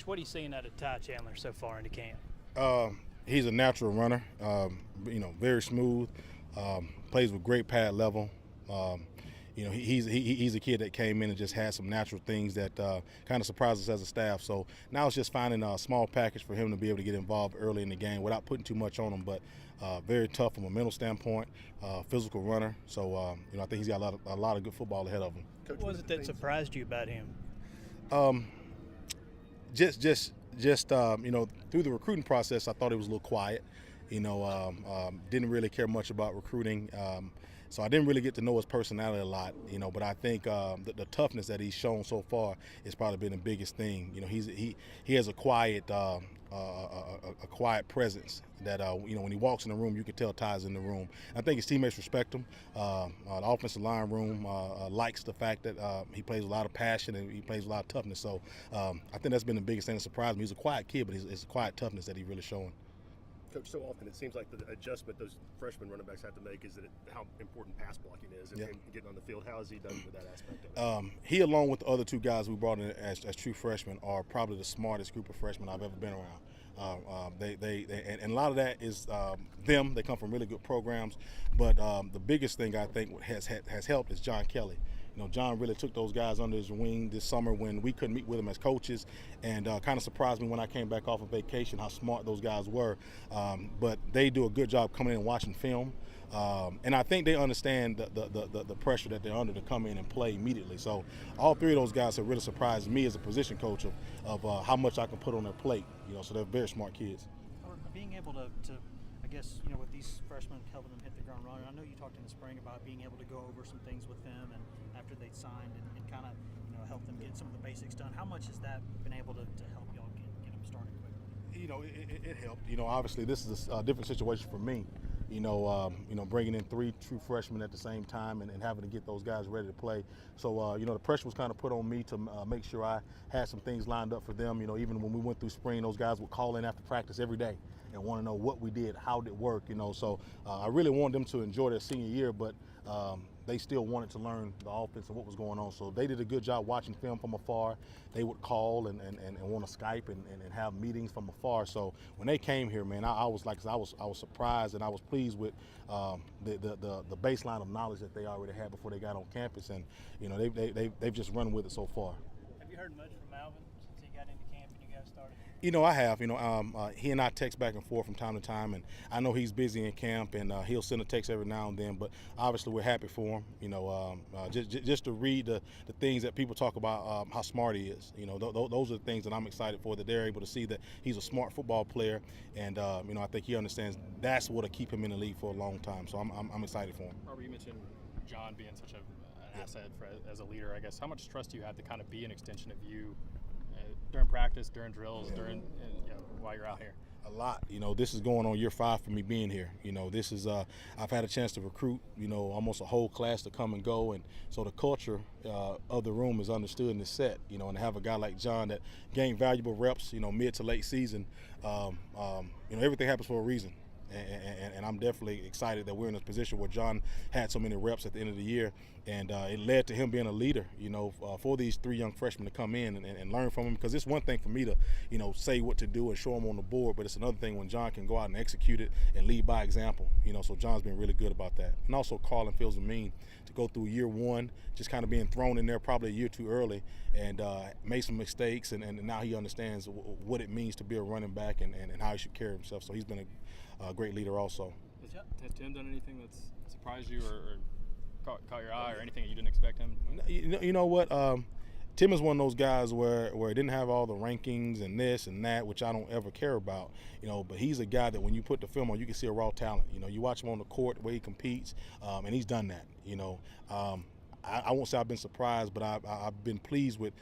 what are you seeing out of Ty Chandler so far into camp? He's a natural runner, very smooth, plays with great pad level. He's a kid that came in and just had some natural things that kind of surprised us as a staff. So now it's just finding a small package for him to be able to get involved early in the game without putting too much on him, but very tough from a mental standpoint, physical runner. So, I think he's got a lot of good football ahead of him. What was it that surprised you about him? Just through the recruiting process, I thought it was a little quiet. Didn't really care much about recruiting. So I didn't really get to know his personality a lot, but I think the toughness that he's shown so far has probably been the biggest thing. He has a quiet presence that when he walks in the room, you can tell Ty's in the room. I think his teammates respect him. The offensive line room likes the fact that he plays with a lot of passion and he plays with a lot of toughness. So I think that's been the biggest thing that surprised me. He's a quiet kid, but it's a quiet toughness that he's really showing. Coach, so often it seems like the adjustment those freshman running backs have to make is how important pass blocking is and getting on the field. How has he done with that aspect of it? He, along with the other two guys we brought in as true freshmen, are probably the smartest group of freshmen I've ever been around. They and a lot of that is them. They come from really good programs, but the biggest thing I think has helped is John Kelly. John really took those guys under his wing this summer when we couldn't meet with them as coaches, and kind of surprised me when I came back off of vacation how smart those guys were. But they do a good job coming in and watching film, and I think they understand the pressure that they're under to come in and play immediately. So all three of those guys have really surprised me as a position coach of how much I can put on their plate. So they're very smart kids. Being able to I guess, with these freshmen helping them hit the ground running, I know you talked in the spring about being able to go over some things with them and after they'd signed and kind of, help them get some of the basics done. How much has that been able to help y'all get them started quickly? It helped. Obviously this is a different situation for me. Bringing in three true freshmen at the same time and having to get those guys ready to play. So, the pressure was kind of put on me to make sure I had some things lined up for them. Even when we went through spring, those guys would call in after practice every day and want to know what we did, how did it work, So I really wanted them to enjoy their senior year, but they still wanted to learn the offense and what was going on. So they did a good job watching film from afar. They would call and want to Skype and have meetings from afar. So when they came here, man, I was surprised and I was pleased with the baseline of knowledge that they already had before they got on campus, and they've just run with it so far. Have you heard much from Alvin since he got into camp and you guys started? I have. He and I text back and forth from time to time, and I know he's busy in camp, and he'll send a text every now and then. But obviously, we're happy for him. Just to read the things that people talk about, how smart he is. Those are the things that I'm excited for. That they're able to see that he's a smart football player, and I think he understands that's what'll keep him in the league for a long time. So I'm excited for him. Robert, you mentioned John being such an asset as a leader. I guess how much trust do you have to kind of be an extension of you? During practice, during drills, while you're out here? A lot. This is going on year 5 for me being here. This is I've had a chance to recruit, almost a whole class to come and go, and so the culture of the room is understood and is set. And to have a guy like John that gained valuable reps, mid to late season, everything happens for a reason. And I'm definitely excited that we're in a position where John had so many reps at the end of the year, and it led to him being a leader, for these 3 young freshmen to come in and learn from him. Because it's one thing for me to, say what to do and show them on the board, but it's another thing when John can go out and execute it and lead by example. So John's been really good about that. And also Carlin feels mean to go through year 1, just kind of being thrown in there probably a year too early, and made some mistakes, and now he understands what it means to be a running back and how he should carry himself. So he's been a great leader also. Has Tim done anything that's surprised you or caught your eye, or anything that you didn't expect him? You know what? Tim is one of those guys where he didn't have all the rankings and this and that, which I don't ever care about, but he's a guy that when you put the film on, you can see a raw talent. You watch him on the court, the way he competes, and he's done that. I won't say I've been surprised, but I've been pleased with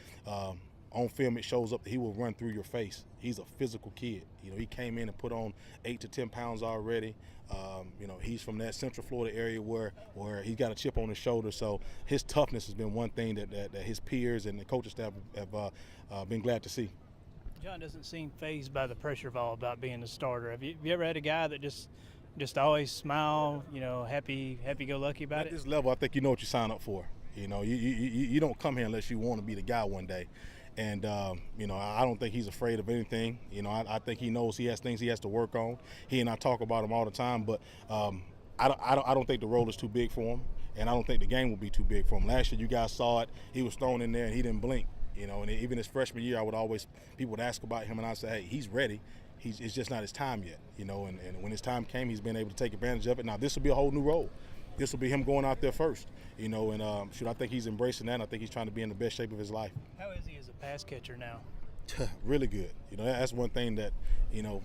on film it shows up that he will run through your face. He's a physical kid. He came in and put on 8 to 10 pounds already. He's from that Central Florida area where he's got a chip on his shoulder. So his toughness has been one thing that his peers and the coaching staff have been glad to see. John doesn't seem fazed by the pressure of all about being a starter. Have you ever had a guy that just always smile, happy-go-lucky about it? At this level, I think you know what you sign up for. You don't come here unless you want to be the guy one day. And you know, I don't think he's afraid of anything. You know, I think he knows he has things he has to work on. He and I talk about him all the time, but I don't think the role is too big for him, and I don't think the game will be too big for him. Last year, you guys saw it. He was thrown in there and he didn't blink. You know, and even his freshman year, people would ask about him, and I'd say, hey, he's ready. It's just not his time yet. You know, and when his time came, he's been able to take advantage of it. Now, this will be a whole new role. This will be him going out there first. You know, and I think he's embracing that, and I think he's trying to be in the best shape of his life. How is he as a pass catcher now? Really good. You know, that's one thing that, you know,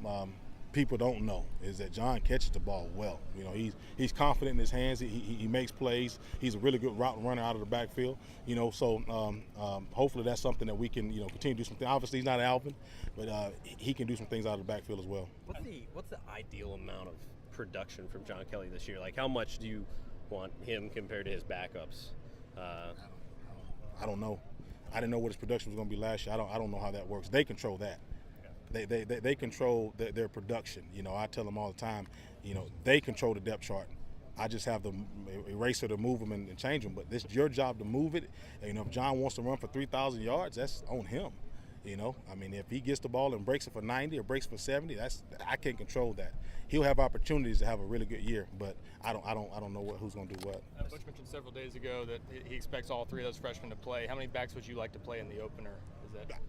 people don't know is that John catches the ball well. You know, he's confident in his hands. He makes plays. He's a really good route runner out of the backfield. You know, so hopefully that's something that we can, you know, continue to do something. Obviously he's not Alvin, but he can do some things out of the backfield as well. What's the ideal amount of production from John Kelly this year? Like, how much do you want him compared to his backups? I don't know. I didn't know what his production was going to be last year. I don't know how that works. They control that. They control their production. You know, I tell them all the time, you know, they control the depth chart. I just have the eraser to move them and change them. But it's your job to move it. And, you know, if John wants to run for 3,000 yards, that's on him. You know, I mean, if he gets the ball and breaks it for 90 or breaks it for 70, I can't control that. He'll have opportunities to have a really good year, but I don't know who's going to do what. Butch mentioned several days ago that he expects all three of those freshmen to play. How many backs would you like to play in the opener? Is that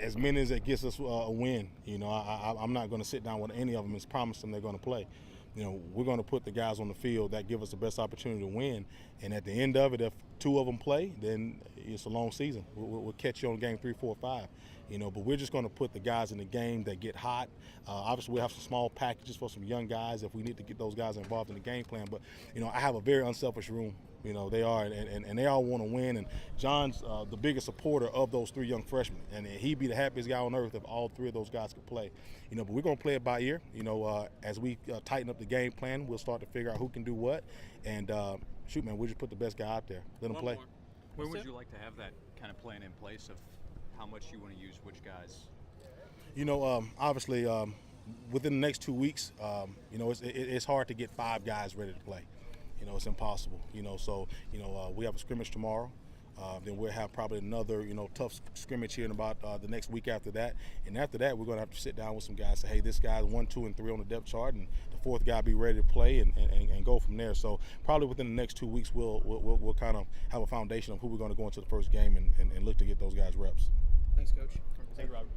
as many as it gets us a win? You know, I'm not going to sit down with any of them and promise them they're going to play. You know, we're going to put the guys on the field that give us the best opportunity to win. And at the end of it, if two of them play, then it's a long season. We'll catch you on game 3, 4, 5. You know, but we're just going to put the guys in the game that get hot. Obviously, we have some small packages for some young guys if we need to get those guys involved in the game plan. But, you know, I have a very unselfish room. You know, they are, and they all want to win. And John's the biggest supporter of those three young freshmen. And he'd be the happiest guy on earth if all three of those guys could play. You know, but we're going to play it by ear. You know, as we tighten up the game plan, we'll start to figure out who can do what. And, shoot, man, we'll just put the best guy out there. Let him play. When would you like to have that kind of plan in place of how much you want to use which guys? You know, obviously, within the next 2 weeks, you know, it's hard to get 5 guys ready to play. You know, it's impossible. You know, so, you know, we have a scrimmage tomorrow. Then we'll have probably another, you know, tough scrimmage here in about the next week after that. And after that, we're going to have to sit down with some guys and say, hey, this guy's 1, 2, and 3 on the depth chart, and the 4th guy be ready to play and go from there. So probably within the next 2 weeks, we'll kind of have a foundation of who we're going to go into the first game and look to get those guys reps. Thanks, Coach. Thank you, Robert.